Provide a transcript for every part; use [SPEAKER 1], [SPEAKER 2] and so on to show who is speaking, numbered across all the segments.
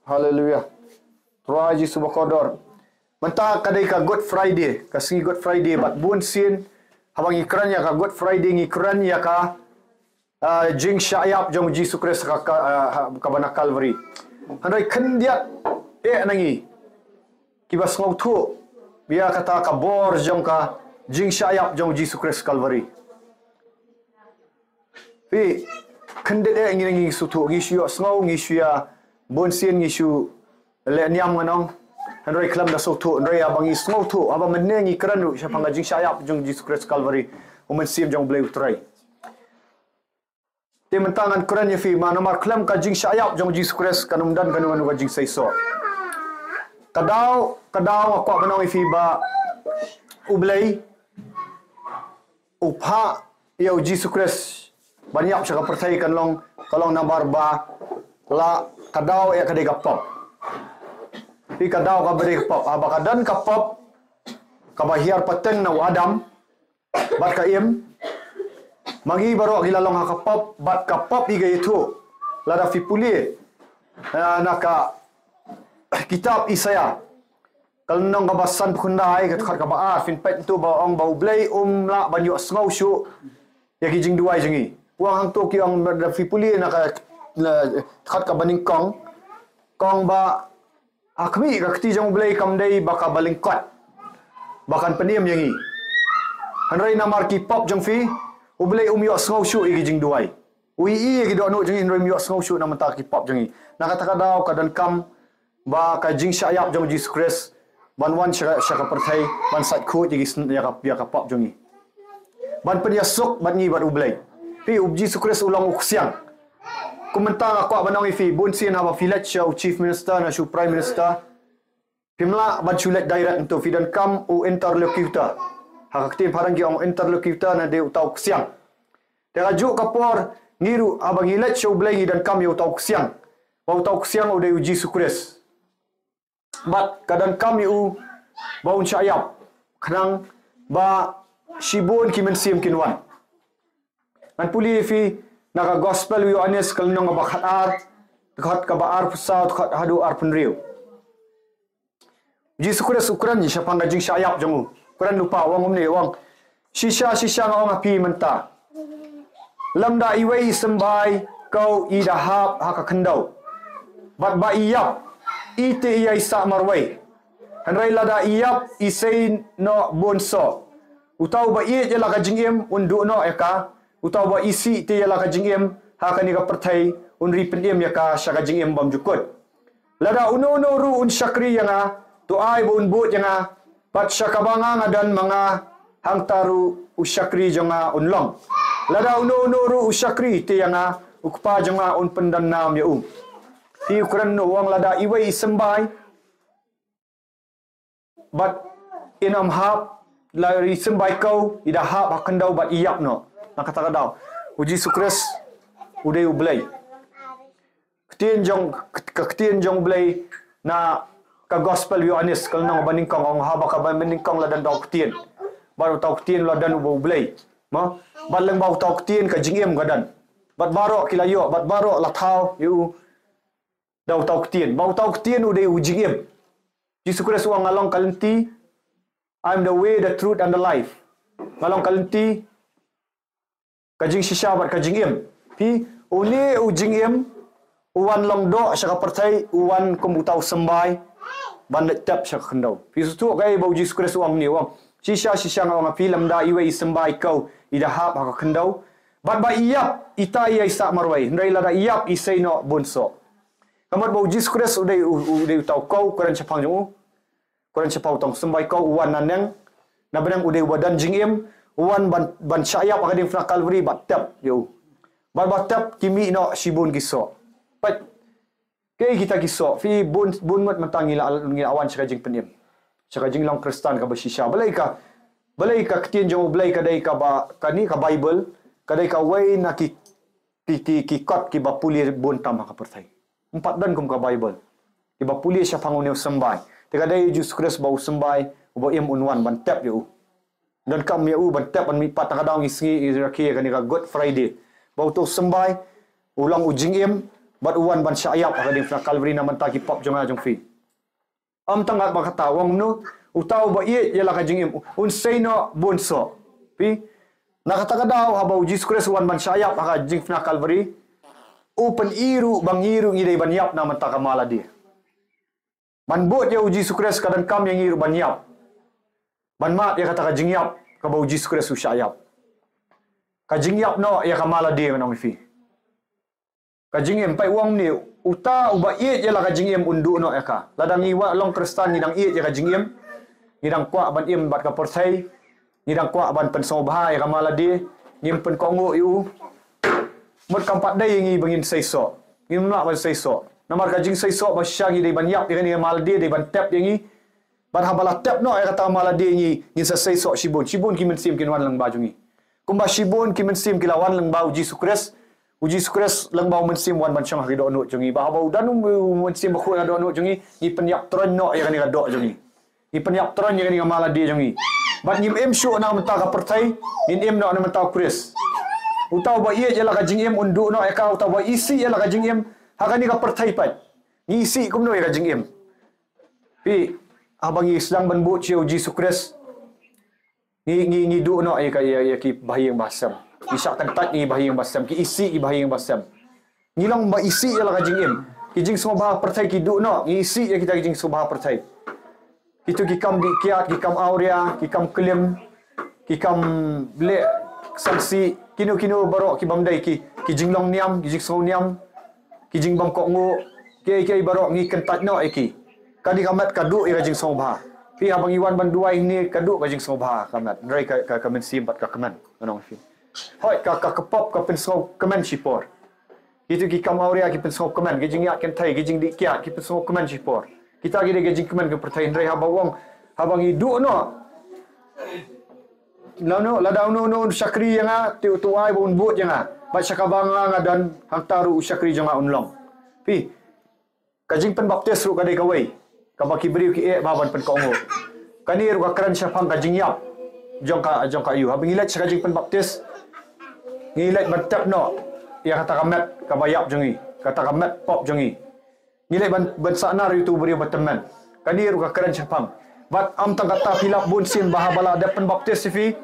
[SPEAKER 1] Haleluya. Tuai Yesus bakodor. Mentah kadai ka Good Friday, kasi Good Friday bat bun sin habang ikran ya ka Good Friday ngikran ya ka jing syayap jong Yesus Kristus ka bana Calvary. Handai kendiat nangi. Kibas ngau tu biar kata ka bor jong ka jing syayap jong Yesus Kristus Calvary. Pi kendet ngi sutu ngisyu ngau ngisyu ya bun sin ngisyu le niam nganong Handai kelam da sotu handai abang is ngau tu abang menengi keranu siapa ngajing syayap jong Yesus Kristus Calvary umen sim jong bleu trai. Ti mentangan Quran ya fi mana mar kelam ka jing syayap jong Yesus Kristus kanum dan kanum anu jing saiso. Kadau aku menang fi ba ublei upha ya Yesus Kristus banyak cakap percaya kan long kalong nambar ba la kadau ya kadai kapop. Pi kadau ka beri kapop abakadan kapop kabahiar pateng na Adam bat ka im magi baro gilalong ha kapop bat kapop iga itu lada fi puli naka kitab Isaya kalnong kabasan pukundai kat ka fin pet tu ba ong bau blai la banyu snau shu ya kijing duai jengi uang hang tu ki ong fi puli naka khat ka baning kong ba akmi ka kti jong blai kam dei baka balingkot bakan peniem yangi hanrai namar ki pop jong fi ublai yo snau shu igi jing duai ui igi do no jing inroi yo snau shu na mata ki pop jengi nakataka daw kadan kam ba ka jing syayap jong Jesus Christ ban wan syaka perthai ban sat khu igi ya ka pop jongi ban penyasuk ban ngi bat ublai pi Jesus Christ ulang uksiang Kumentang aku banang ifi bun sin haba filet show chief minister na show prime minister pimla ban chulet direct untuk fidan kam u interlocutor hak tim parang gi ong interlocutor na de utau ksiang de raju kapor ngiru abang ilet show blai dan kam yu utau ksiang bau utau ksiang u de uji sukres bat kadan kam yu bau syayap khnang ba shibun kimen sim kinwan an puli fi naga gospel wi anes kalnong ba khat ka ba ar pusau khat hadu ar punriu Jesus Kristus ukuran ni siapa ngajing syayap jangu ukuran lupa wang umne wang shisha ngawang api menta lamda iwei sembai kau idahap haka kendau bat ba iyap ite iyai sa marwai hanrai lada iyap isei no bonso utau ba iye jela kajing em undu no eka utau ba isi te yala ka jingem ha ka ni ka perthai unri pendiem ya ka syaka jingem bam jukut lada uno ru un syakri yanga tu ai bun but yanga pat syaka banga dan manga hang taru usyakri jonga unlong lada uno ru usyakri te yanga ukpa jonga un pendan nam ya ti ukuran no wang lada iwai sembai bat inam hap lari sembai kau ida hap hakandau bat iyap no nak kata kadau uji sukres udai ublai ketien jong blai na ka gospel yu anis kal nang baning kong ong haba ka baning kong ladan dau ketien baru tau ketien ladan ubu blai ma baleng bau tau ketien ka jingem gadan bat baro kilayo bat baro lathau yu dau tau ketien bau tau ketien udai ujingem Yesus Kristus wang ngalong kalenti I'm the way the truth and the life ngalong kalenti kajing shisha bat kajing em pi uni ujing em uwan long do syaka percai uwan komutau sembai ban tap syaka khendau pi sutu kai bau Jesus Kristus wang ni wang shisha ngawang pi lamda iwe sembai kau idahap haka khendau bat ba iyap ita iya isa marwai ndai lada iyap isai no bonso kamot bau Jesus Kristus udai utau kau kuran chapang jong kuran chapau tong sembai kau uwan naneng na benang udai wadan jing em Uwan ban syayap akading fna Calvary batap yo. Batap kimi no sibun giso. Pat kay kita giso fi bun mat mantangi la awan sa kajing penim. Sa kajing lang Kristan ka basisya. Balay ka ketien jong balay ka dai ka ba kani ka Bible, kadai ka way na ki kot ki bapuli bun tama ka pertai. Empat dan kum ka Bible. Ki bapuli siya pangunew sembay. Teka dai Jesus Christ bau sembay, ubo im unwan bantap yo. Dan kam ya bantap an mi pat kadang isngi iraki kan Good Friday bau tu sembai ulang ujing em bat uwan ban syayap ka ding fna Calvary na manta ki pop jonga jong fi tangak ba kata wong nu utau ba ye yala ka jing im unsay no bonso pi nakata daw habaw Jesus Christ wan ban syayap ka jing fna Calvary open iru bang iru ngidai ban yap na manta ka mala dia man bot ya Jesus Christ kadan kam yang iru ban yap ban mat ya kata ka jing yap ka baw Jesus Christ u syayap ka jing yap no ya ka mala dia nong fi ka jing em pai wong ni uta uba ye ya la ka jing em undu no ya ka ladang ni wa long Kristen ni dang ye ya ka jing em ni dang kwa ban em bat ka perthai ni dang kwa ban pen so bha ya ka mala dia ngim pen ko ngo yu mut kampat dai ngi bangin saiso ngim la ban saiso namar ka jing saiso ba syangi dai ban yap ya ni mal dia dai ban tap ngi ban habala tap no ya kata mala dia ngi sa saiso shibun ki men sim kin wan lang ba jungi kumba shibun ki men sim ki lawan lang ba Jesus Christ Jesus Christ lang ba men sim wan ban syang ha do no jungi ba ba dan men sim ba khu do no jungi ni pen yap tron no ya ni ga do jungi ni pen yap tron ya ni ga mala dia jungi bat ngim em shu na menta ka perthai in em no na menta Christ utau ba ye jela ka jing em undu no eka utau ba isi jela ka jing em hakani ka perthai pat ni isi kum no ya ka jing em pi abang islang ban bu chiu Jesus Christ ni du no ya ki bahiyang basam isak tan tat ni bahiyang basam ki isi ki bahiyang basam ni long ba isi jela ka jing em ki jing semua bah perthai ki du no ni isi ya kita jing semua bah perthai itu ki kam di kiat ki kam aurea ki kam kelim ki kam le saksi kino barok ki bamdai ki jinglong niam ki jing so niam ki jing bam ko ngo ke barok ngi kentat no eki kadi kamat kadu ira jing so bha pi abang iwan ban duai ni kadu ba jing so bha kamat ndrai ka men sim bat ka kaman nong fi hoi ka pop ka pen so kaman sipor itu ki kam aurea ki pen so kaman ki jing ya ken thai ki jing di kiat ki pen so kaman sipor kita gide ke jing kaman ke pertai ndrai habawong habang idu no no ladau no syakri yang tiu tuai bun but yang ba syakabang dan hantaru syakri janga unlong pi kajing pen baptis ru kadai kawai ka baki beri ki e baban pen kongo kani ru ka kran syafang kajing yap jong ka yu habang ilat kajing pen baptis ngilat batap no ya kata kamet ka bayap jongi kata kamet pop jongi nilai ban sana ru tu beri bateman kani ru ka kran syafang bat am tang kata filap bun sim bahabala depan baptis fi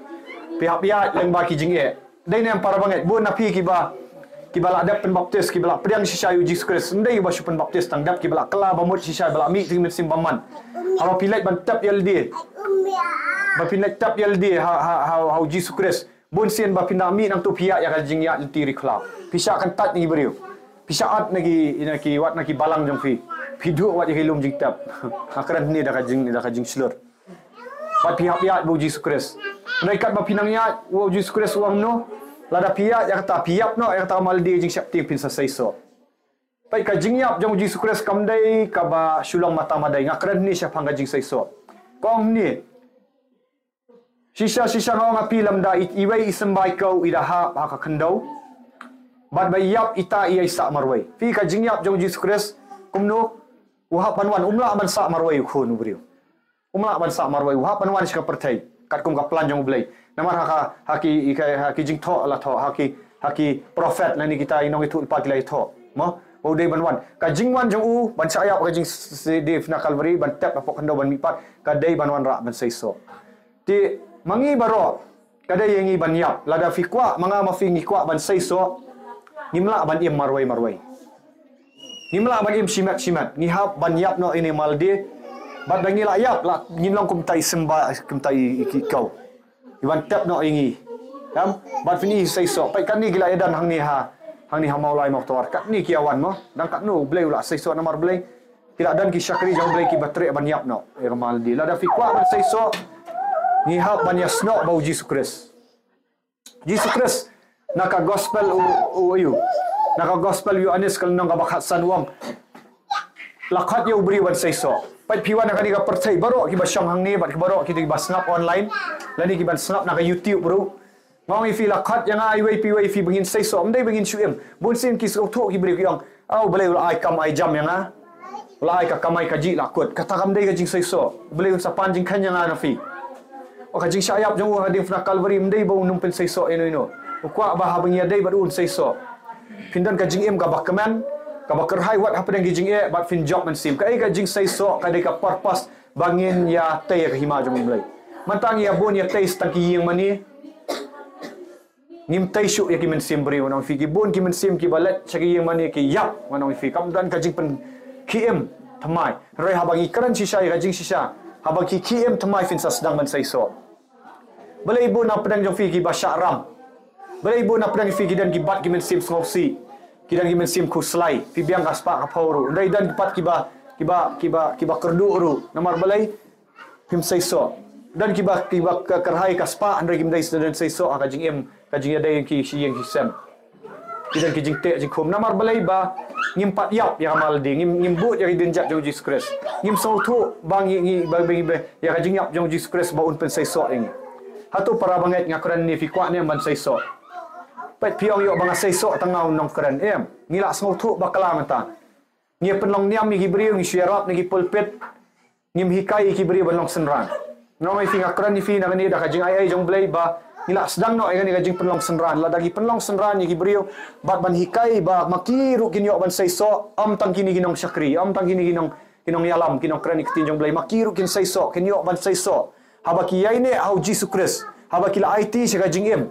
[SPEAKER 1] pihak leng ba ki jing e dai nem para banget bun na pi ki bala depan baptis ki bala priang sisai Jesus Christ ndai ba syupan baptis tang dap ki bala kala ba mut sisai bala mi tim sim baman alo pilai ban tap yaldi ba pilai tap yaldi ha Jesus Christ bun sin ba pinami nang tu pihak ya ka jing ya tiri kla pisah kan tat ni beriu pisah at nagi wat nagi balang jong fi Pidu wat hilum jing tap. Akaran ni dah kajing slur. Pat pihak bu Jesus Christ. Mereka ba pinangnya bu Jesus Christ uang no. Lada pihak yang kata pihak no yang kata mal di jing syapting pin sa saiso. Pai kajing yap jong Jesus Christ kamdai ka ba syulong mata madai ngakaran ni siap hang kajing saiso. Kong ni. Sisa ngong apilam da iwai isembai kau idaha ha ka kendau. Bad bayap ita ia isa marwai. Fi kajing yap jong Jesus Christ kumno wahap panwan umla man sa marwai khun beriu umla man sa marwai wahap panwan ska pertai kat kum ka plan jong blai namar haki jing tho la tho haki prophet lani kita inong itu pat lai tho mo o dei banwan ka jing wan jong u ban sa ayap ka jing de na Calvary ban tap apok kando ban mipat ka dei banwan ra ban saiso ti mangi baro ka dei yangi ban yap lada fikwa manga mafingi kwa ban saiso nimla ban im marwai Nimla ban im simat ngihap ban yap no ini maldi bat bangi la yap la ngimlang kum tai semba kum tai kau iwan tap no ingi yam bat fini sai so pai kan ni gila edan hang ni ha maulai mak tawar kat ni kiawan mo dan kat no blai ula sai so namar blai tidak dan ki syakri jang blai ki batre ban yap no ir maldi la da fikwa ban sai so ngihap ban yasno bau Jesus Christ naka gospel u naka gospel yu anis kal nang bakhat sanwang lakhat yu beri wan sai so pai piwan naka ni ka percai baro ki basyang hang ni bat ki baro ki ba snap online lani ki ban snap naka YouTube bro ngong i fi lakhat yang ai wai fi bengin sai so amdai bengin shuem bun sin ki so tho ki beri ki ang au belai ula ai kam ai jam yang ula ai ka kamai ka ji lakut kata kam dai ka jing sai so belai sa pan jing kan yang na fi o ka jing syayap jong wa hadin fna Calvary amdai bau num pen sai so ino kwa ba ha bengia dai badun sai so pindan ka jing em ka bakaman Kabakerhai wat apa yang gijing bat fin job man sim. Kai ka jing sai so kadai ka purpose bangin ya tay ka hima jong blai. Mantang ya bon ya tay stang ki yeng mani. Ngim tay syu ya ki men sim bri wanang fi ki bon ki men sim ki balet chagi yeng mani ki yap wanang fi kam dan ka jing pen km thamai. Roi habangi karan sisa ya jing sisa. Habang ki km thamai fin sa sedang man sai so. Balai ibu na pedang jong fi ki ba sya'ram. Balai ibu na pedang fi ki dan ki bat ki men sim ngosi. Kidang gimen sim ku selai fi biang kaspa ka pauru dai dan kipat kiba kerdu ru namar balai him saiso dan kiba kerhai kaspa andai gim dai dan saiso ka jing em ka jing dai ki siyeng hisam kidang ki jing te jing khom namar balai ba ngim pat yap ya mal di ngim but ya din jap jong Jesus Christ ngim so thu bang ngi ya ka jing yap jong Jesus Christ ba un pen saiso ing hatu para banget ngakran ni fi kwa ni man saiso Pet piong yo bang sai so tangau nong keren em ngila sngo thu bakala mata ngi penlong niam mi gibriu ngi syarap ngi pulpit ngim hikai gibriu banlong senran no mai finga keren ni fi na ni da kajing ai jong blai ba ngila sedang no ai ni kajing penlong senran la dagi penlong senran ngi gibriu bat ban hikai ba makiru kin yo ban sai so am tang kini ginong syakri am tang kini ginong yalam kinong keren ki jong blai makiru kin sai so kin yo ban sai so habaki yai ne au Jesus Christ habaki la IT sya kajing em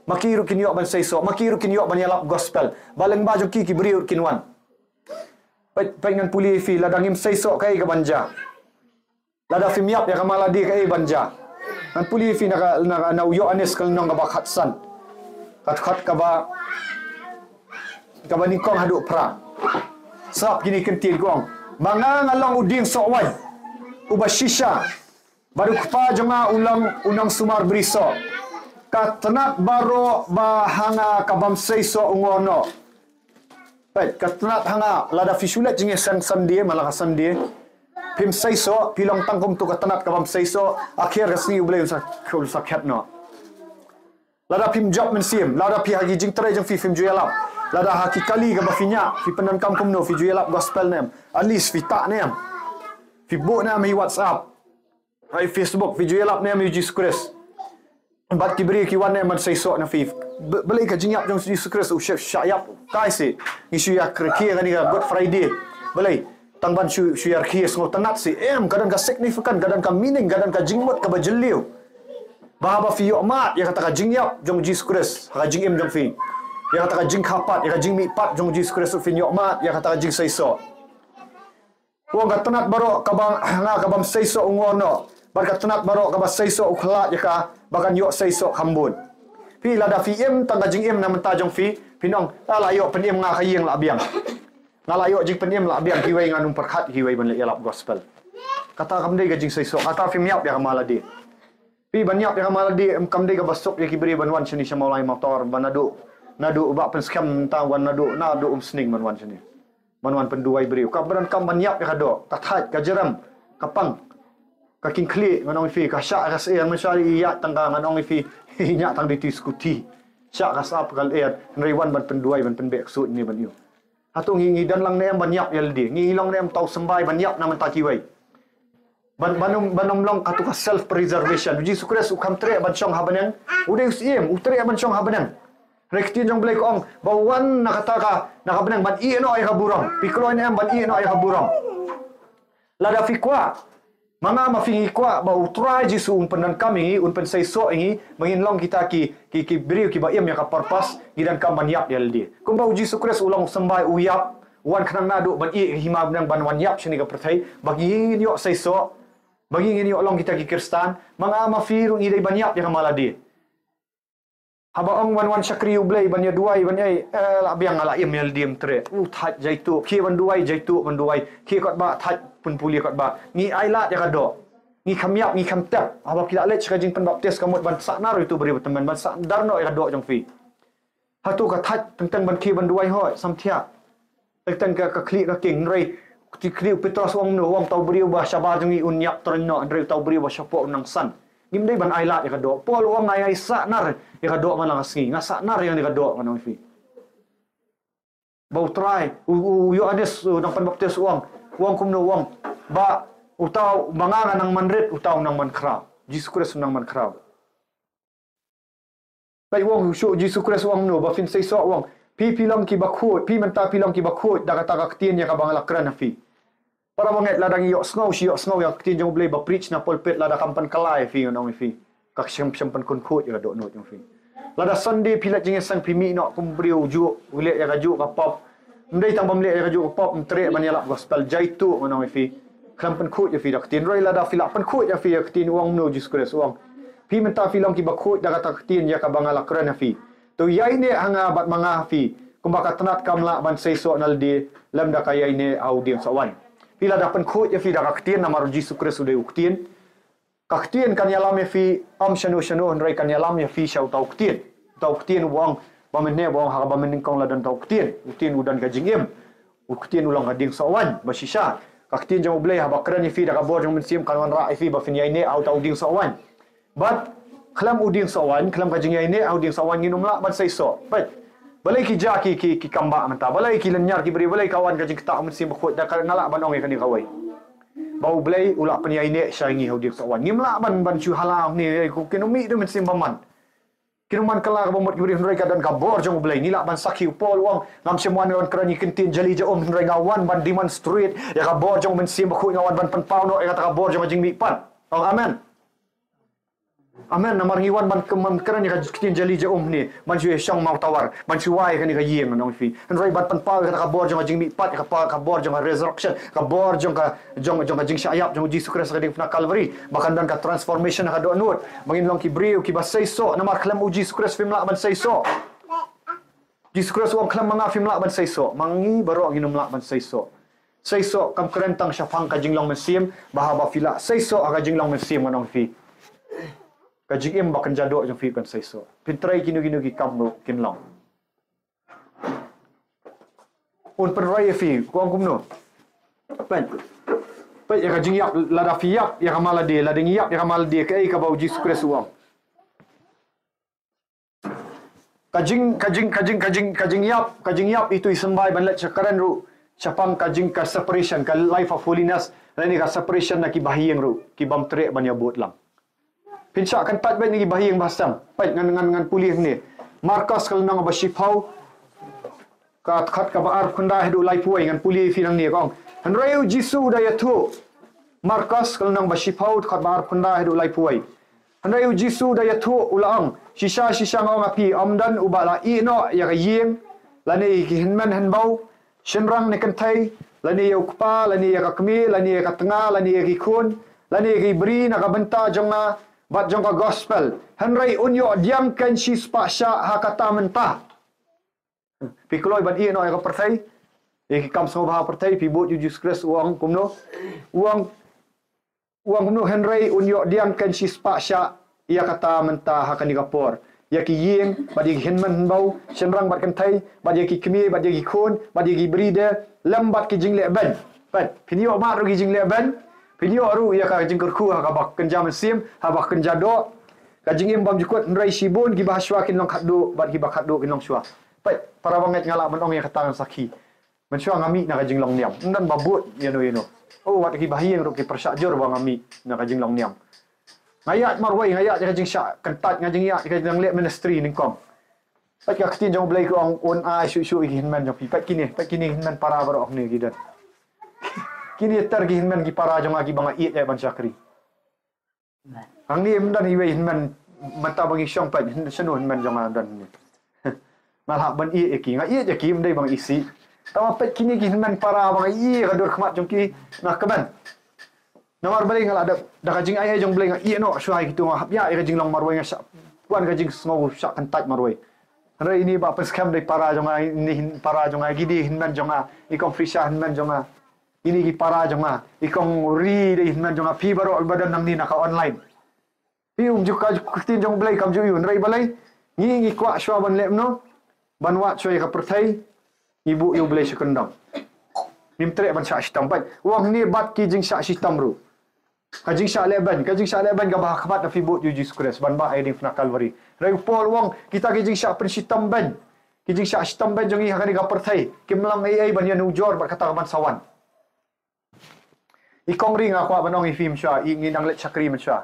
[SPEAKER 1] makiru kin yo ban sai so makiru kin yo ban yalap gospel baleng ba joki ki briu kin wan pengan puli fi ladangim sai so kai ka banja lada fi miap ya kamala di kai banja kan puli fi na uyo anes kal nong ba khatsan khat ka ba ni kong hadu pra sap gini kentin kong mangang along uding so wai ubashisha baru kupa jonga unang sumar briso katenat baro bahanga kabam seiso ungono. Baik, katenat hanga lada fisulet jinge san dia malah san dia. Pim seiso pilong tangkum tu katenat kabam seiso akhir resmi boleh usah no. Lada pim job mensim, lada pi hagi jing terai jing fi film jualap. Lada haki kali ka bafinya fi penan kampung no fi jualap gospel nem. At least fi tak nem. Fi bo nem hi WhatsApp. Hai Facebook fi jualap nem Jesus Christ. Bat kibri ki wan man sai so na fi belai ka jingyap jong Jesus Christ u chef syayap kai si isu ya kreki ngani ga Good Friday belai tangban syu ya khi so tanat si em kadang ka significant kadang ka meaning kadang ka jingmot ka bajeliu bahaba fi yomat ya kata ka jingyap jong Jesus Christ ka jing em jong fi ya kata ka jing khapat ya ka jing mi pat jong Jesus Christ fi yomat ya kata ka jing sai so wong ka tanat baro ka bang nga ka bam sai so ungono bar ka tanat baro ka ba sai so ukhla ya ka bakan yo sai so khambun pi lada fi em tang jing em na menta jong fi pinong la yo pen em nga khayeng la biang ngala yo jing pen em la biang ki wei nganung perkhat ki wei ban le yalap gospel kata kam dei ga jing sai so kata fi miap ya kamala di pi ban yap ya kamala di em kam dei ga basuk ya ki beri ban wan sini samolai motor banadu nadu ba pen skam ta wan nadu sning man wan sini man wan pen duai beri ka ban kam ban yap ya do tathat ka jeram kapang kaking kli manong fi ka sya ras yang mencari iya tangga manong fi nya tang di diskuti sya ras ap kal nriwan ban penduai ban penbek sut ni ban yu atung ngi dan lang nem ban yap yaldi ngi long nem tau sembai ban yap na man taki wai banom long katu ka self preservation Jesus Christ ukam tre ban chong habanang ude usiem utre ban chong habanang rekti jong blek ong bawan nakataka nakabanang ban i no ay haburong piklo nem ban i no ay haburong lada fikwa Manga mafingi kwa ba utrai jisu penan kami un pen sai so ingi mangin long kita ki beriu ki ba yam ya ka purpose gidan kam ban yap yaldi kum ba jisu Christ ulang sembai uyap wan khnang nadu ban i hima nang ban wan yap shini ka perthai bagi yo sai so bagi ngin yo long kita ki Kristan manga mafiru ngi dai ban yap ya maladi haba ong wan syakri ublai ban ya duai ban ai la biang ala yam yaldi mtre that jaitu ki ban duai jaitu ban duai ki kot ba that pun puli kat ba ni ailat ya kado ni khamyap ni khamtap aba kila lech kajing pen baptis kamut ban saknar itu beri teman ban sakdarno ya kado jong fi hatu ka that tentang ban ki ban duai hoi samthia tentang ka kli ka king rei ti kli Petrus wong no wong tau beri ba syaba jengi unyap terno rei tau beri ba syapo nang san ngim dei ban ailat ya kado pol wong ai saknar ya kado malang aski ngasaknar yang ya kado manong fi bau try yo ades nang pen baptis wong kumno wong ba utaw manganga nang manrit utaw nang mankraw Jesus Christ nang mankraw pai wong shu Jesus Christ wong no ba fin sai so wong Pi pilong ki bakut, pi menta pilong ki bakut dah kata kaktin ya ka bangala kran fi. Para banget ladang yok snau yang kaktin jong blay ba preach na pulpit lada kampan kalai fi nong fi. Kak syam kun kut ya dok not jong fi. Lada Sunday pilat jing sang pimi no kumbriu ju ulet ya kaju ka pop. Ndai tang bamle ya kaju pop mtre ban yalap gospel jaitu nong fi. Kampan kut ya fi dak tin roi lada filap pan kut ya fi kaktin uang no Jesus Christ uang. Pi menta pilong ki bakut dah kata kaktin ya ka bangala kran fi. Tu yai ne hanga bat manga fi kumbaka tenat kamla ban seiso naldi lam da kaya ne audience awan pila da pen khut ya fi da kaktien na maruji sukres ude uktien kaktien kan yalam ya fi am shanu nrai kan yalam ya fi shau tau ktien wang bamene wang ha bamen kong la dan tau ktien udan ka jingem uktien ulang ka ding sawan basisha kaktien jang ublei ha bakran ya fi da ka bor jang mensim kan wan ra fi ba fin yai ne au tau ding sawan but kelam uding sawan kelam kajing yai ne uding sawan nginum la ban seiso but balai ki ja ki kamba menta balai ki lenyar ki beri balai kawan kajing ketak mensi bakhut da ngalak ban ong kan kawai bau balai ulak pen yai ne syangi uding sawan ngimla ban chu halam ni ku kinumi tu mensi baman kinuman kala bomot ki beri hndrai kadan ka bor jong balai nilak ban sakhi pol wang ngam semuan wan krani kentin jali ja om hndrai ngawan ban diman street ya ka bor jong mensi bakhut ngawan ban pen pau no ya ka bor jong jing mi pan oh amen. Amen namar ngiwan ban kemam keran ya kitin jali ja ni man ju syang mau tawar man ju wai kan ka yeng nong fi hndrai ban pan pau ka bor jong jing mi pat ka bor jong resurrection ka bor jong jing syayap jong Jesus Christ ka ding na Calvary bahkan dan ka transformation ka do nut mangin long ki briu ki basai so namar klam uji Jesus Christ fim la ban sai so Jesus Christ wang klam manga fim la ban sai so mangi baro nginum la ban sai so kam kerentang syafang ka jinglong mesim bahaba fila sai so ka jinglong mesim nong fi kajing im bakan jadok jong fi kan saiso pintrai kinu ki kam kinlong un penrai fi kuang kumno pen ya kajing yap lada fi yap ya kamala de lada yap ya kamala de kai ka bau Jesus Christ uang kajing yap itu isembai ban let cakaran ru capang kajing ka separation ka life of holiness lani ka separation na ki bahiyeng ru ki bam trek ban ya bot lang Pinsya akan tat baik ni bahi yang basam. Baik ngan pulih ni. Markas kalau nang basipau kat ka baar khunda hidu lai puai ngan pulih fi nang ni kong. Hanrayu Jisu daya tu. Markas kalau nang basipau kat baar khunda hidu lai puai. Hanrayu Jisu daya tu ulang. Sisa ngong api amdan ubala ino ya ka yeng. Lani ki hinman hanbau. Shenrang ni kentai. Lani ya ukpa, lani ya ka kemi, lani ya ka tengah, lani ya ki kun. Lani ya ki beri nak benta jonga bat jongka gospel hanrai unyo diam kan si spasya hakata mentah pikloi ban ino ya pertai kam so bah pertai pi bot Jesus Christ uang kumno kumno hanrai unyo diam kan si spasya ia kata mentah hakani kapor ya ki yeng badi hinman bau senrang bat kentai badi ki kemi badi ki kun badi ki bride lambat ki jingle ban pinio ma ro ki jingle ban Pinyo aru ia ka jing kerku ha bak kenja mesim ha bak kenja do ka jing im bam jukut nrai sibun gi bahswa kin long khaddu bat gi bak khaddu kin long shwa pai para banget ngala menong yang katangan sakhi menshwa ngami na ka jing long niam ndan babut yeno oh wat gi bahieng ro ki persajur ba ngami na ka jing long niam ngayat marwai ngayat ka jing syak kentat ngajing ya ka jing le ministry ning kong pai ka ktin jong blai ko on a shu hin man jong pi pai kini hin man para baro ni gidan kini tergi hinman ki para jong agi banga iet ya ban syakri ang ni mendan iwe hinman mata bangi syong pat senu hinman jong dan ni malha ban iet ki nga iet ki mendai bang isi tawa pat kini ki hinman para banga iet kadur khmat jong ki nak keban namar balik ngala ada da kajing ai jong bleng iet no syai kitu hap ya kajing long marwai nga syak puan kajing smau syak kentat marwai hari ini ba peskam dai para jong ai ni para jong ai gidi hinman jong a ikong frisha hinman jong a ini ki para jonga ikong ri de nan jonga pi baro badan nang ni naka online pi juga kutin jong blai kam ju yun rai balai ngi kwa shwa ban lem no ban wa choi ka perthai ibu yu blai sekendang nim tre ban sha sitam bat wang ni bat ki jing sha sitam ru kajing sha leban ga bah khabat na fi bu yu Jesus Christ ban ba ai ding na Calvary rai pol wang kita ki jing sha prin sitam ban ki jing sha sitam ban jong i hakani ka perthai kimlang ai ban yan ujor ba kata ban sawan ikong ring aku banong i film sya ingin ang let chakri man sya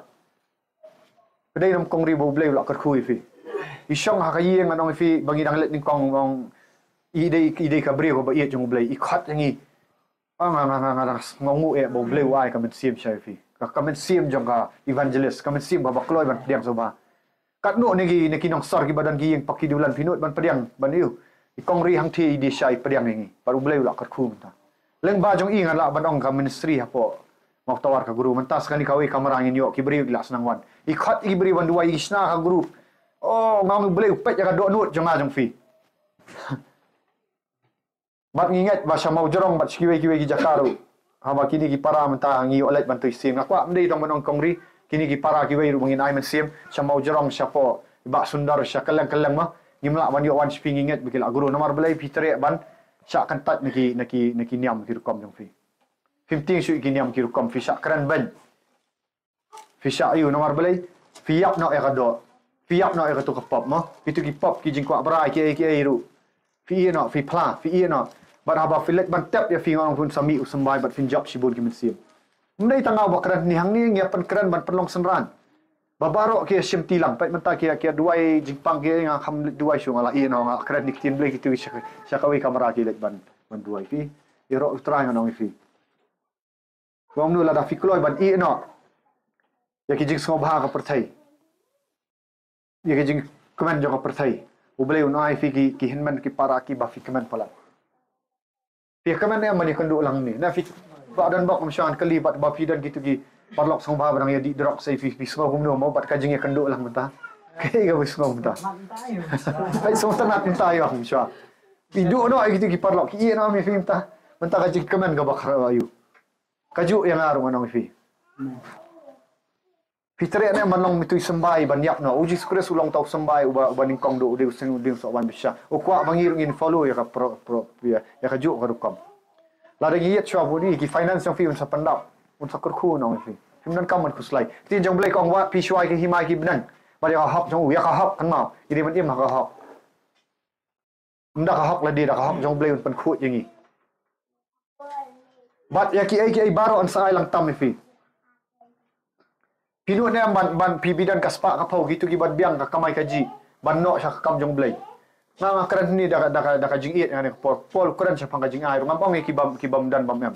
[SPEAKER 1] kedai nam kong ri bo blai la kat khu i fi isong ha kai ang anong i fi bangi ang let ning kong ide ka brio ba iet jong blai ikhat yang i ngongu bo blai wai ka men sim chai fi ka men sim jong ka evangelist ka men sim ba kloi ban diang so ba kat no ni nong sor ki badan gi yang pakidulan pinut ban pediang ban iu ikong ri hang thi di syai pediang ni baru blai la kat khum ta leng ba jong i ngala ban ong ka ministry hapo mau tawar ka guru mentas kan ikawi kamarangin yo ki beri la senang wan ikhat i beri wan dua isna ka guru oh ngau blai upet jaga do nut jong a jong fi bat ngingat bahasa mau jorong bat kiwe ki jakaru haba kini ki para menta ngi olet bantu sim nakwa mdei tong manong kongri kini ki para kiwe ru mengin ai men sim sa mau jorong siapo ba sundar sya keleng mah ngimla wan yo wan sping ngingat bikil guru nomor belai pitre ban sya kan tat niki niam ki rukom jong fi 15 su ki niam ki rukom fi sya kran ban fi sya ayu nomor belai fi yap no ekado fi yap no ekado kapop mah itu ki pop ki jingkwa brai ki ru fi no fi pla fi no bat haba filet ban tap ya fi ngong pun sami usmbai bat fin job sibun ki mensim mendai tangau bakran ni hang ni ngia pan kran ban penlong senran babaro ke sim tilang pat menta kia duai jingpang ke nga kham duai su ngala i no nga kran nik tin blai ki tu syakawi kamera ki let ban duai fi iro utrai ngong fi wong nu la da fi kloi ban i no ya ki jing smo bha ka perthai ya ki jing komen jo ka perthai ublai unai fi ki hinman ki para ki ba fi komen pala pihak kemen yang mani kenduk lang ni na fi badan bak msyan kali bat bapi dan gitu gi parlok song ba barang ya di drop sai fi sngom no mo bat kajing ya kenduk lang menta kai ga sngom menta ai song tanat menta yo msya pidu no ai gitu gi parlok ki no mi fi menta menta kajing kemen ga bakar ayu kaju yang aru manong fi fitre ne manong mitui sembai ban yak no uji skres ulong tau sembai uba ningkong do de useng ding so ban bisha o kwa bangir ngin follow ya ka pro ya ka ju ka rukam la de yet chwa budi ki finance yang fi un sa pandap un sa kurku no fi himnan kam man kuslai tin jong blai kong wa pi shwai ki himai ki benang ba ya hop jong ya ka hop kan mau ide man im ka hop nda ka hop la de da ka hop jong blai un pan khu yangi bat ya ki ai baro an sai lang tam fi Pinu ne ban pibidan kaspa ka pau gitu ki ban biang ka kamai kaji ban no sya kam jong blai nga kran ni da jing iet ngane pol kran sya pang jing ai ngam ki bam dan bam em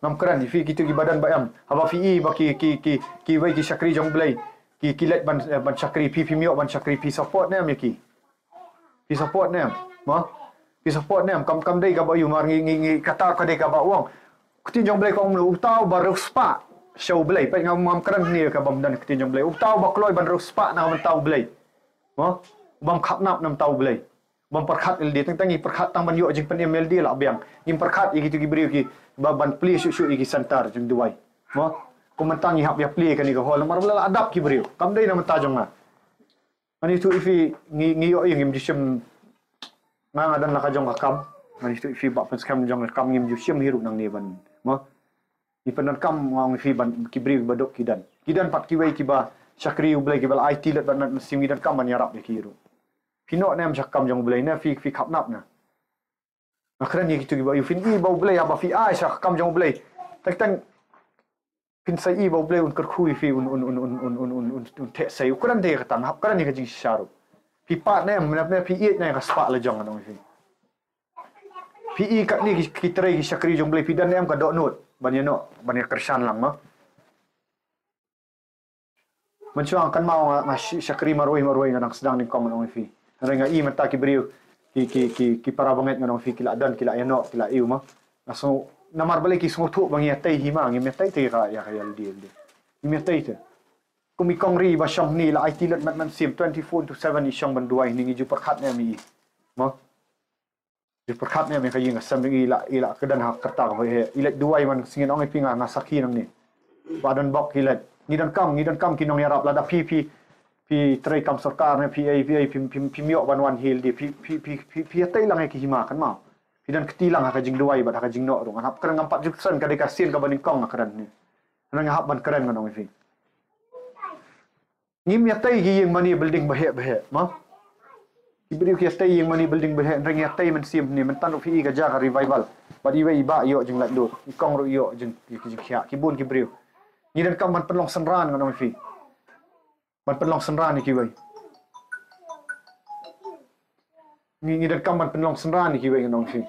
[SPEAKER 1] ngam kran fi gitu ki badan ba em haba fi ba ki wai ki sakri jong blai ki let ban sakri pi mio ban sakri pi support ne am ki pi support ne ma pi support ne kam dei ka ba yu mar ngi kata ka dei ka ba wong kutin jong blai kong lu tau ba ruspa show blai pa ngam kran ni ka bam dan kitin jong blai tau ba kloi ban ruspa na man tau blai mo bam khap nap nam tau blai bam perkhat ld tang tangi perkhat tang ban yo jing pen mld la biang ngim perkhat gitu ki brio ki ban pli su ki santar jing duai mo ko man tangi hap ya pli ka ni ka hol mar bla adap ki brio kam dei na man ta jong ma ani tu ifi ngi yo ngim jisem ma dan la ka jong ka kam ani tu ifi ba pen skam jong ka kam ngim jisem hiru nang ni ban mo di penan kam ngong fi ban kibri badok kidan pat kiwai kiba syakri ublai kibal IT let ban sim kidan kam ban yarap kiru pino nem syakam jong ublai na fi khap nap na akran ni gitu kiba yu fin i ba ublai aba fi ai syakam jong ublai tak tang fin sai i ba ublai un kerkhui fi un te sai ukuran de katan hap kan ni ka jing syaru fi pat nem fi i na ka spa la jong anong fi PE kat ni kita rai syakri jong blai pidan nem ka dok not banyak kersan lang ma mencuang kan mau syakri maroi nang sedang ni kong nang fi renga i mata ki beriu ki para banget nang fi kila dan kila yano kila iu ma langsung namar balik ki semua tu bangi atai hima ngi metai te ka ya kayal dia ni metai te kumi kong ri ba syong ni la IT let man sim 24/7 ni syong ban duai ni ju perkhat ne mi ma di perkhat ne me ka ying sam ngi ila kedan hak kerta ka he ilet duai man singin ong pinga nga sakhi nang ni badan bok ilet ni dan kam kinong yarap lada pi trai kam sarkar ne pi mio ban hil di pi tai lang ki hima kan ma pi dan ketilang ka jing duai ba ka jing no rong hap kerang 4 juksan ka dekasin ka baning kong akaran ni nang hap ban keren ngang fi ngim ya tai gi ying mani building bahe ma ibri ki stay yang mani building berhe reng ya tai men sim ni men tanu fi ga jaga revival badi wei ba yo jing lat do ikong ro yo jing ki khia ki bun ki briu ni dan kam man penlong senran ngan fi man penlong senran ni ki wei ngi dan kaman penlong senran ni kiwe nong fi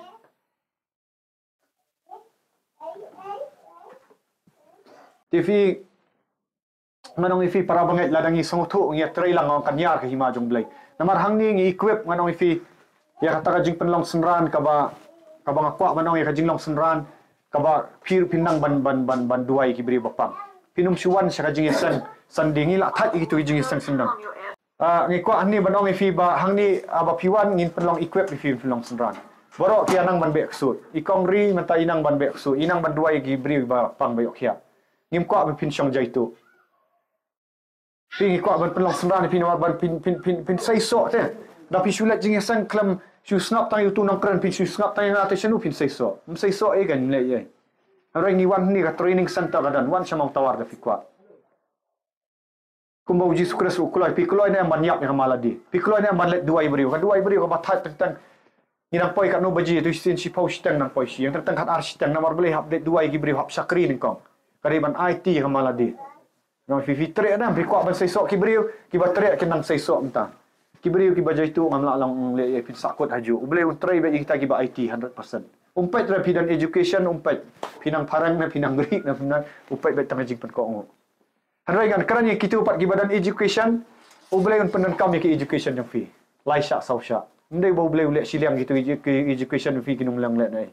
[SPEAKER 1] TV manong ifi para banget ladang isong tu ngi tray lang ang kanyar ke hima jong blay namar hang ni ngi equip manong ifi ya kata kajing penlong senran ka ba ngakwa manong ya kajing long senran ka ba pir pinang ban duai ki beri bapang pinum suwan sa kajing isan sandingi la that itu kajing isan sindang ngi kwa ni manong ifi ba hang ni aba piwan ngin penlong equip ifi penlong senran borok ki anang ban be ksut ikong ri mata inang ban be ksut inang ban duai ki beri bapang bayok kia ngim kwa be pin syong jaitu Pi kwa ban penlong senran pi nawar ban pin sai sok te da pi sulat jing sang klam su snap tang tu nang kran pi su snap tang ngate senu pin sai sok e gan le ye rai ni wan ni ka training center kadan wan samang tawar da pi kwa kumba uji sukres ukulai pi kulai ne manyak ni maladi pi kulai ne man let duai beriu ka bathat tang ni nang poi ka no baji tu sin si pau stang nang poi si yang tang khat ar stang namar beli update duai ki beriu hap sakri ni kong kariban IT ka maladi no fi tre na fi kwa ban sai sok ki beriu ki ba tre ki nang sai sok mta ki beriu ki ba jai tu ngam la lang le fi sakot haju uble un tre ba kita ki ba IT 100% umpat ra pidan education umpat pinang parang na pinang gri na pinang umpat ba tang jing pen ko ngo hanrai gan karan ye kitu pat ki badan education uble un penan kam ki education yang fi lai sha sau sha ndai ba uble ule siliam gitu education fi kinum lang le nai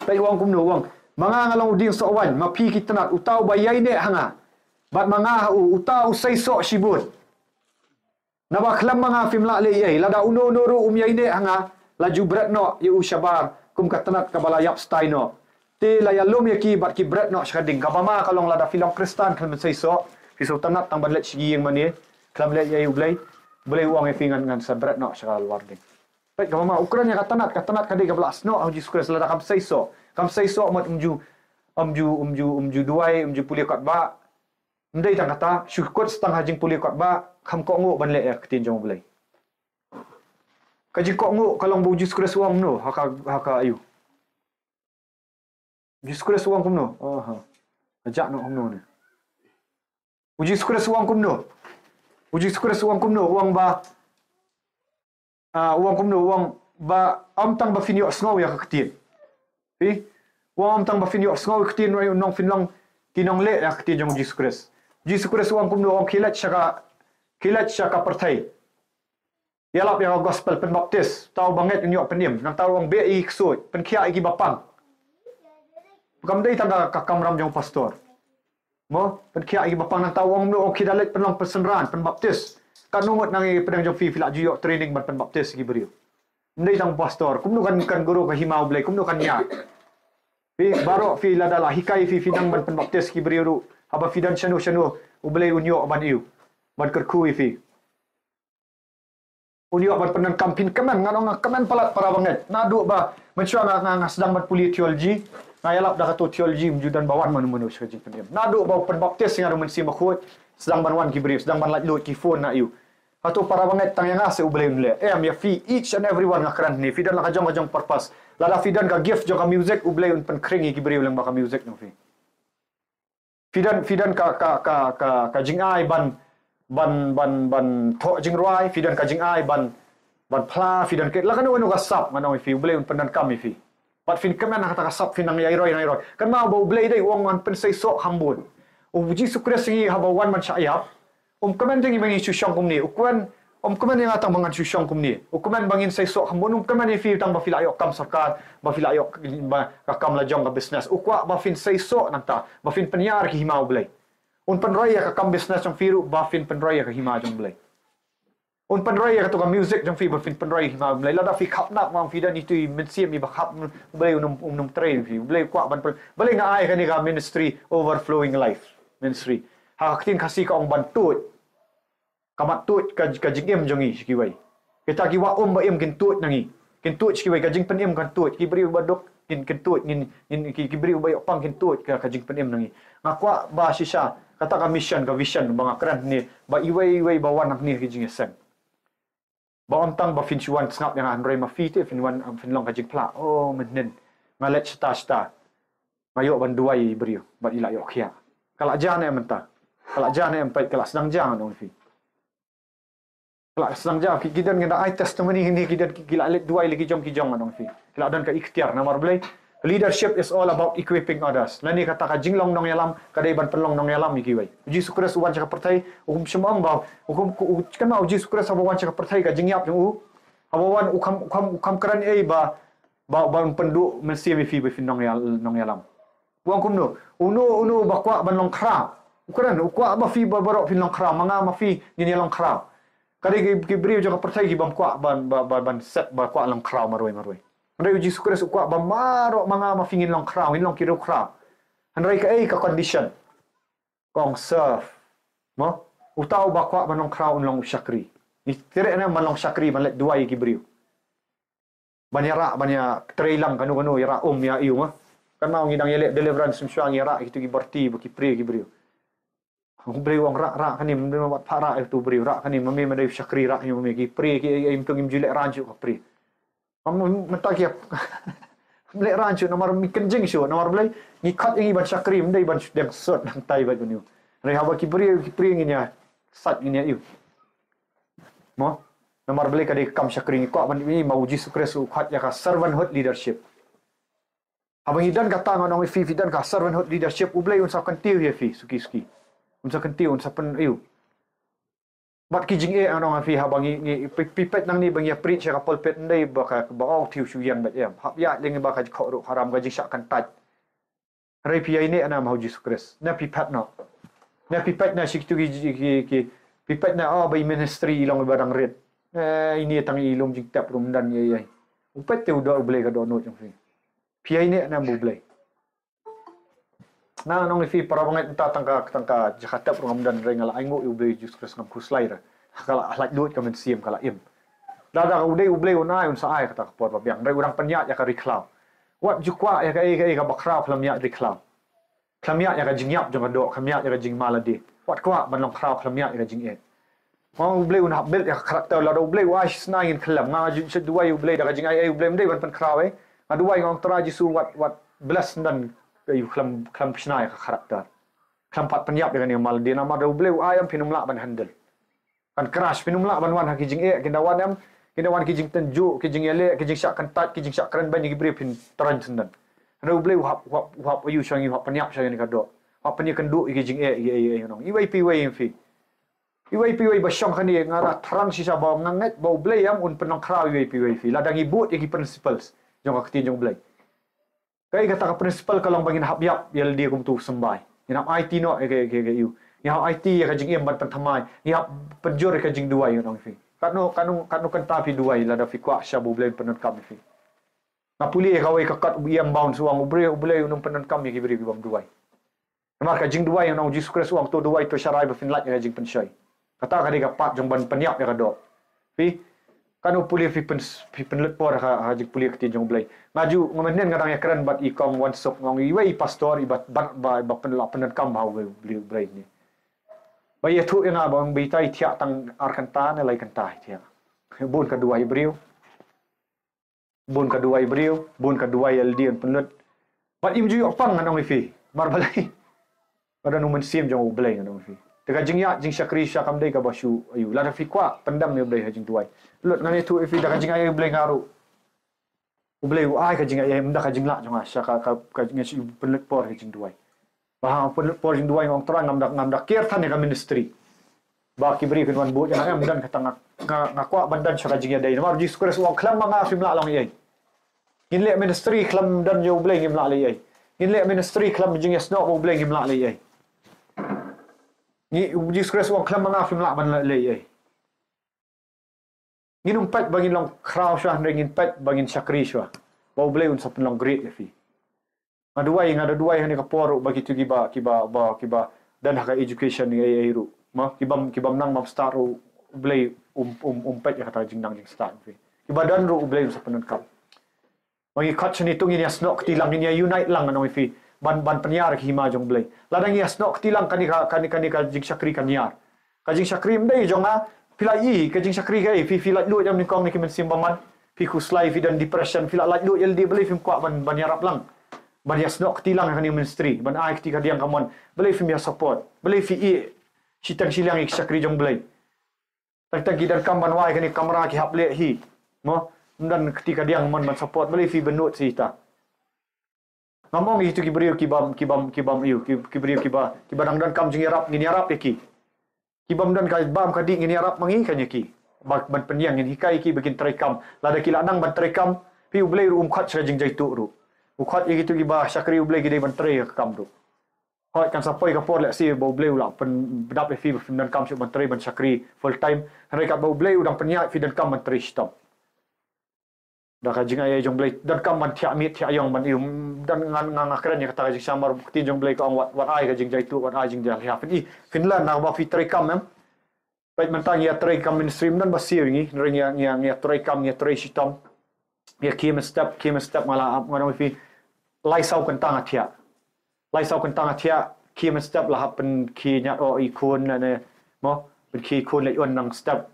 [SPEAKER 1] pai wang kum no wang mga ngalang uding so wan mapi kitnat utaw bayay ne hanga bat mga utaw say so shibun nabaklam mga fimla le yai lada uno noru umyay ne hanga laju bretno yu shabar kum katnat kabalayap staino te layalum yaki bat ki bretno shading kabama kalong lada filong kristan kalmen say so fiso tanat tang badlet shigi yang mani klam le yai ublay boleh uang fingan ngan sa bretno shakal warding baik kabama ukuran yang katanat kadi kablas no au jisukres lada kam say so kam sai so mat umju duai umju puli kat ba ndai tang kata syukut setang hajing puli kat ba kam ko ngo ban le ya ketin jong belai kaji ko ngo kalong buju skres wang no haka ayu buju skres wang kum no ajak no no ni buju skres wang kum no wang ba wang kum no wang ba am tang ba finyo sngo ya ketin wang tang ba finyo sngaw ktin rai nong finlong kinong le ya ktin jong Jesus Christ wang kum no wang kilat syaka perthai yalap yang gospel pen baptis tau banget nyok penim nang tau wang be i ksut pen khia i bapang kam dei tanda kakam ram jong pastor mo pen khia i bapang nang tau wang no kidalet penlong pesenran pen baptis kan nungot nang i pedang jong fi filak juyok training ban pen baptis gi beriu ndai tang pastor kum no kan guru ka himau blai kum no kan nya fi barok fi ladala hikai fi finang ban pen baptis ki beriu haba fidan chanu ublai unyo ban iu ban kerku fi unyo ban penan kampin kemen nganong kemen palat para banget nadu ba mencua nga sedang ban puli teologi ngayalap dah katu teologi mjudan bawan manu sekejing pendem nadu ba pen baptis ngaru mensi makhut sedang ban wan ki beriu sedang ban lat ki phone na iu atau para banget tang yang ase ublai nle ya fi each and everyone ngakran ni fidan la kajong purpose lada fidan ka gift jong ka music ublay un pen kringi ki beriu lang baka music no fi fidan ka jingai ban tho jingrai fidan ka jingai ban pla fidan ke lakan no ka sap manong fi ublay un penan kami fi pat fin kemen kata ka sap finang yai roi kan ma ba ublay dai wong an pen sai sok hambun Jesus Christ ngi haba wan man syayap kemen tingi bangi syusyong kumni ukuan kemen yang atang bangan syusyong kumni kemen bangin sai sok hambun kemen fi tang ba fila yok kam sarkar ba fila yok ba kam la jong ka business ukwa ba fin sai sok nanta ba fin penyar ki himau blai un pen raya ka kam business jong firu ba fin pen raya ka hima jong blai un pen raya ka to ka music jong fi ba fin pen raya hima blai la da fi khap nak mang fi dan itu mensiam i ba khap blai unum train fi blai kwa ban blai nga ai ka ni ka ministry overflowing life ministry haktin kasih ka ong bantut kamat tut ka jingem jongi sikiwai kita ki wa ba em kin tut nangi kin tut sikiwai ka jing penem kan tut ki beri badok kin tut nin ki beri ba pang kin tut ka jing penem nangi ngakwa ba sisa kata ka mission ka vision bang akran ni ba iwai ba wan ni ki jing sen ba ontang ba fin chuan ngap yang andrei ma fi te fin wan fin long ka jing pla menen ngalet sta mayo ban duai beri ba ila yok khia kala jane menta kala jane empai kala sedang jangan on fi Kala senang jauh kita ngenda ai testimony ini kita kila alit dua lagi jom anong fi. Kila dan ka ikhtiar namar belai. Leadership is all about equipping others. Lani kata ka jinglong nong yalam kadai ban penlong nong yalam iki wai. Uji sukres uwan cakap pertai hukum semang ba hukum kan mau uji sukres abawan cakap pertai ka jingyap yung abawan ukam keran ai ba penduk mesti fi nong yalam. Buang kumno uno bakwa ban long kra. Ukuran ukwa ba fi barok fi long kra manga ma fi ni long kra. Kadai ki beri cakap pertai ki bam kwa ban set ba kwa long kra maroi. Andai uji sukres ukwa ba marok manga mafingin long kraw, in long kiro kraw. Andai ka ka condition. Kong serve. Mo? Utau ba kwa ba long kraw long syakri. Ni tere na man long syakri man let dua ki beriu. Banyara banya trailang kanu ira ya iu ma. Kan mau ngidang yelek deliverance sumsuang ira itu ki berti ki pri ki beriu. Beriu wang rak kan ni wat para itu beriu rak kan ni mami madai syakri rak ni mami ki pri ki im tung im jilek ranju ka pri. Mentak ya, melek rancu nomor mikenjing syu, nomor belai ngikat yang iban syakri, mendai iban yang sot nang tai bat benu. Rehawa kibri nginya sat nginya iu. Mo, nomor belai kadai kam syakri ngikak ban ini mau uji sukres ukhat ya ka servanthood leadership. Abang idan kata nganong fi dan ka servanthood leadership ublai unsa kentiu ya fi suki. Unsa kentiu unsa pen iu. Bat kijing anong fi habang pipet nang ni bang ya preach ka pulpit ndai baka baong tiu shu yang bat yam hab ya lengi baka khau haram ga jing kan tat rai pi ini ana mau Jesus Christ na pipet no na pipet na siktu ki pipet na by ministry ilong barang red ini tang ilom jing tap rum dan ye upet te udah boleh ka do no jong fi pi ini ana bu boleh na nong fi para bangai tangka Jakarta program dan rengal aingo ublei Jesus Christ ngam kuslai ra kala alat duit ka men siam kala im dada udai ublei unai un saai kata por ba biang dai urang penyat ya ka riklau wat jukwa ya ka bakra plamya riklau plamya ya ka jingyap jong do khamya ya ka jing maladi wat kwa ban long krau plamya ya ka jing et mau ublei un habel ya karakter la do ublei wa snain klam nga ju duai ublei da ka jing ai ublei mdai ban pen krau aduai ngong tra jisu wat bless dan kayu klam psnai ka karakter klam pat penyap dengan yang mal dia nama do bleu ayam pinumla ban handle kan crash pinumla ban wan hakijing kindawan kijing tenju kijing ele kijing syak kentat kijing syak keren ban gibri pin teran sendan do bleu hap ayu sangi hap penyap sangi ka do hap penya kendu kijing nong iwai pi wai fi basyong kan dia ngara terang sisa bawa nganget bau bleu yam un penong kraw iwai pi fi ladang ibut igi principles jong ka tin jong bleu kai kata ka principal kalau bangin habyap yel dia kum tu sembai ina IT no ke you ya IT ya kajing em ban thamai ya penjur ka jing duai nong fi kanu kan tapi duai la da fi kwa shabu blen penan kam fi na puli ka wai ka kat em bound suang ubre nong penan kam ki bri bam duai mar ka jing duai nong Jesus Christ suang tu duai to sharai ba fin lat ya jing pensyai kata ka diga pat jong ban penyap ya ka do fi kanu puli fi penlet por ha jing puli kti jong blai maju ngomenen ngadang ya keren bat ikom one sok ngong iwai pastor ibat ba penan kam hau beli blai ni ba ye thu ina bang bitai thia tang arkanta ne lai kanta thia bun kedua ibriu bun kedua LD penlet bat imju opang ngadang fi mar balai pada nu mensim jong blai ngadang fi tega jing syakri syakam dei ka basu ayu la fi kwa pendam ne blai jing tuai lut ngani tu fi da jing ay blai ngaru blai ai ka jing ay mda ka jing la jong asya ka jing si penlet por jing tuai ba penlet por jing tuai ngong terang ngam dak care than ka ministry ba ki bri kan wan bu jang am dan ka tang ngakwa bandan syaka jing dei mar Jesus Christ wong klam manga film la long yai ginle ministry klam dan yo blai ngim la le yai ginle ministry klam jing yasno bo blai ngim la le yai ni Jesus Christ wong klam manga film la ban le yai ngin pat bangin long kraw syah ngin pat bangin syakri syah bau blai un sapun long great ya fi ngada duai hani ka poru bagi tu kiba dan haka education ni ai ru ma kibam nang mam start ru blai pat ya kata jing nang jing start fi kiba dan ru blai sapun kam bagi kat ni tu ngin yasno ktilang ngin ya unite lang anong fi ban penyar ki hima jong blai ladang yasno ktilang kani ka jing syakri kanyar ka jing syakri mdai jonga pilai ke jing syakri kai fi lat lu jam ni kong ni kimen simbaman fi kuslai fi dan depression fi lat lu yel di beli fi kwa ban yarap lang ban yasno ktilang kan ministry ban ai kti ka diang kamon beli fi ya support beli fi sitang silang ik syakri jong beli Tang gidan kam ban wai kani kamera ki hap le hi. Mo dan ketika dia man support beli fi benut si ta. Ngomong itu ki beriu ki bam iu ki beriu ki badang dan kam jing yarap ngini yarap ki. Ki bam dan ka bam ka di ngini yarap mangi kanya ki. Ban penyang ngini hikai ki bikin terekam. Lada ki ladang ban terekam pi ublei khat sa jing jaitu ru. Ukhat gitu ki ba syakri ublei ki dei ban terek kam ru. Hoi kan sapoi ka por lek si bo ublei ula pen dap fi dan kam syuk ban terek ban syakri full time. Hari ka bo ublei udang penyak fi dan kam ban terek stop. Dah kajing ayah jong blay dan kam man tiak mit tiak yong man iu dan ngang akren ya kata kajing samar bukti jong blay ko ang wat ai kajing jaitu wat ai jing dia lihat ni Finland na ba fi trekam mem baik mentang ya trekam mainstream dan basir ni ring yang trekam ya treshitom ya kim step malah ngano fi lai sau kentang atia kim step lah pen ki nya o ikun ne mo pen ki kun le on nang step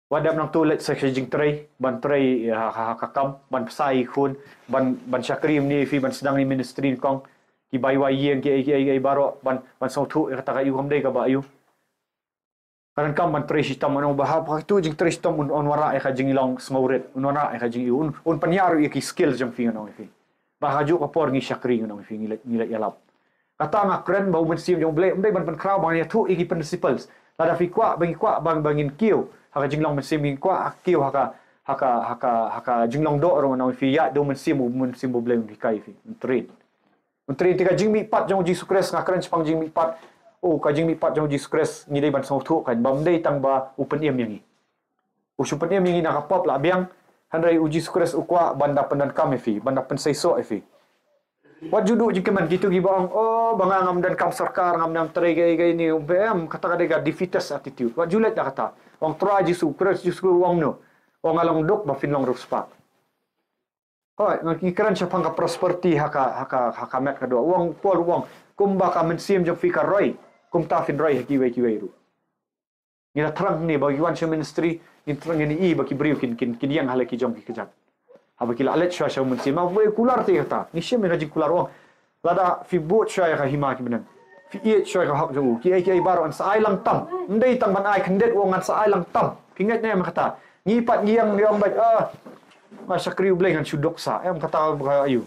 [SPEAKER 1] wadap nang tu let seksijing tray ban tray hakam ban pesai kun ban syakrim ni fi ban sedang ni ministry kong ki bai wai yeng ki baro ban sau thu kata ka yu hamdai ka ba yu kan kam ban tray sistem ono bahap tu jing tray sistem on wara ka jing long smauret on wara ka jing yu on penyaru ki skill jang fi ono fi ba haju ka por ngi syakri ono fi ngilet yalap kata ngakren bau mensim jong blek mdai ban crowd bang ya thu iki principles lada fi kwa bangin kiu haka jinglong mensim kwa kiu haka jinglong do ro na fi ya do mensim bo blem fi kai fi train tika jingmi pat jong ji sukres ngakren chpang jingmi pat ka jingmi pat jong ji sukres ngi dei ban sau thu kan bam dei tang ba open em yangi usupen em yangi na ka pop la biang handai uji sukres ukwa banda pendan kam fi banda pen saiso fi wat judu jikeman gitu gibang bangangam dan kam sarkar ngam nam trai gai ni UPM kata kadega defeatist attitude wat julet da kata wang try jisu kres jisu wang no wang along dok ba finlong ruspa hoi ngaki kran chapang ka prosperity haka met kadua wang pol wang kumba ka mensim jong fi ka roi kum ta fin roi ki wei ru ngira trang ni bagi wan ministry ni trang ni I bagi brief kin yang halaki jong ki kejat haba kila alet shwa shwa munsi ma voi kular te kata ni shem me gaji kular wang lada fi bot shwa ka hima ki benan fi e shwa ka hak ju ki ai baro an sai lang tam ndei tang ban ai khandet wong an sai lang tam pingat ne ma kata ni pat giang yong ba ma sakri ubleng an sudok sa em kata ba ayu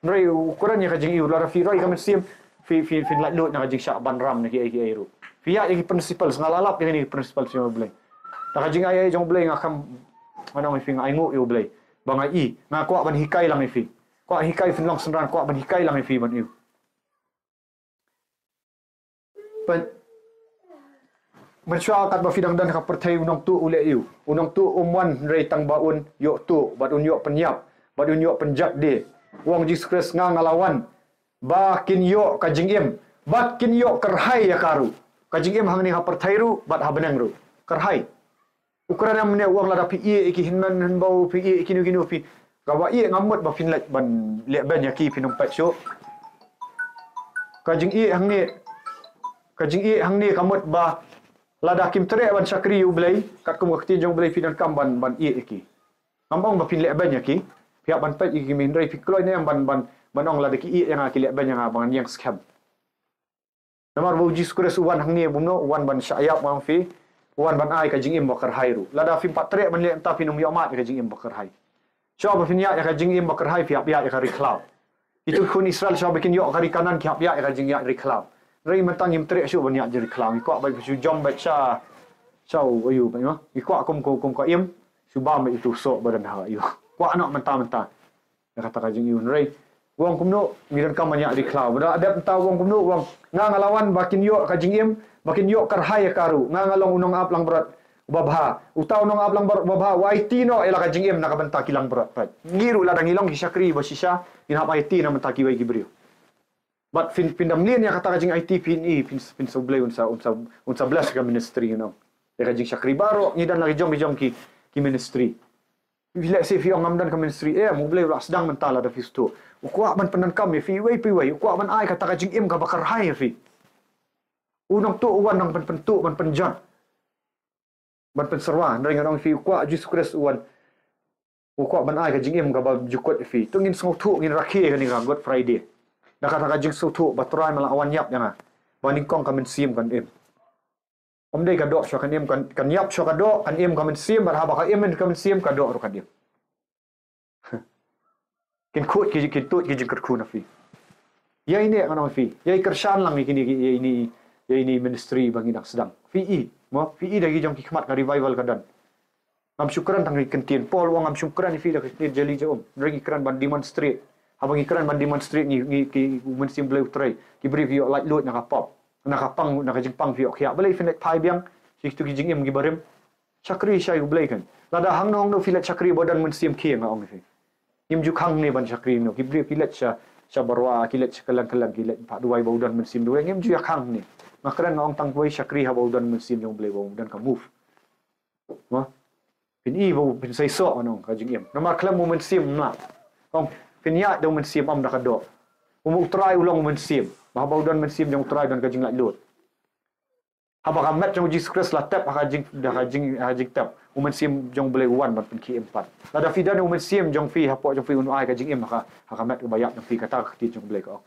[SPEAKER 1] nrei ukuran ya kajing yu lada fi roi ka mensim fi la lot na kajing sha ban ram ne ki ai ru fi ya ki principal ngalalap ni principal si ubleng ta kajing ai jong ubleng akam mana mi fi ai ngo yu ubleng bangai I nga kwa ban hikai lang ifi kwa hikai fin long senran kwa ban hikai lang ifi ban iu pen menchua kat ba fidang dan ka perthai unong tu ule iu unong tu umwan rei tang baun yo tu bat un yo penyap bat un yo penjak de wong Jesus nga ngalawan ba kin yo ka jingim bat kin yo kerhai ya karu ka jingim hang ni ha perthai ru bat ha benang ru kerhai ukuran yang mene uang lada pi iki hinman hinbau pi iki ginu pi gawa ngamut ba finlat ban le ban yaki pinum pat syo kajing hang ni kamut ba lada kim tere ban syakri ublei kat kum wakti jong blei finan kam ban iki ngambong ba fin le ban yaki pihak ban pat iki min rei fikloi ne ban ong lada ki yang aki le ban yang abang yang scam namar bo ji skures uwan hang ni bumno uwan ban syayap mang fi wan ban ai ka jing im bakar hai ru lada fi patre ban le ta pinum yamat ka jing im bakar hai syo ba finya ka jing im bakar hai fi apya ka riklau itu kun Israel syo bikin yo kari kanan ki apya ka jing ya riklau rei mentang im tre syo ban ya riklau ko ba su jom ba cha chau ayu ba no ko kum ko im su ba ma itu so badan ha ayu ko anak menta kata ka jing yun rei wong kumno miran kam banyak riklau bada ada ta wong kumno wong ngalawan bakin yo ka jing im makin yo karhaya karu ngalong unong aplang berat babha utaw nong aplang berat babha YT no ela ka jingem nakabanta kilang berat pat ngiru la dangilong ki syakri basisha inhap IT na mentaki wai gibriu but pindam lien ya kata ka jing IT pin soblay unsa bless ka ministry you know ka jing syakri baro ngidan lagi jong ki ministry bila se fi ong amdan ka ministry mo blay la sedang mentala da fisto ukwa ban penan kam fi wai ukwa ban ai kata ka jing im ka bakar hai fi unang tu uwan nang pentu ban penjat ban penserwa ndring nang fi kwa Jesus Christ uwan ukwa ban ai ka jingim ka ba jukot fi tungin song thu ngin rakhe ka ni ka God Friday da kata ka jing so thu batrai mala awan yap yang baning kong ka men sim kan em Om dei kadok so kan em kan yap so kadok kan em kan sim bar haba ka em kan sim kadok ro kan em. Kin kut ki tut ki jingker kuna fi. Ya ini kan fi. Ya kersan lang ini ministry bagi nak sedang. Fi mo fi dari jong hikmat ka revival kadan. Ngam syukran tang kentin Paul wang ngam syukran fi da kentin jeli jom. Dari kran ban demonstrate. Habang ikran ban demonstrate ni ki mensim bleu trai. Ki beri vi light load nakapop. Nakapang nakajingpang vi okya. Balai finet pai biang situ ki jingim gi barem. Chakri syai blai kan. Lada hang nong no filet chakri bodan mensim kieng ong fi. Im jukang ni ban chakri no ki beri filet sya barwa kilet kalang kilet pak duai baudan mensim duai ngem ju yakang ni. Makran ngong tang wai chakri ha baudan mensim jong blai bau dan ka move. Wah. Pin i bau pin sai so anong ka jingim. Nama klam mo mensim na. Ong pin ya do mensim am nakado. Utrai ulang mensim. Mahabaw dan mensim jong utrai dan kajing lak lut. Haba kamet jong Jesus Christ la tap hajing tap. Mensim jong boleh wan ban ki empat. Lada fidan mensim jong fi hapo jong fi unu ai kajing em haka kamet bayak jong fi kata kati jong boleh ko.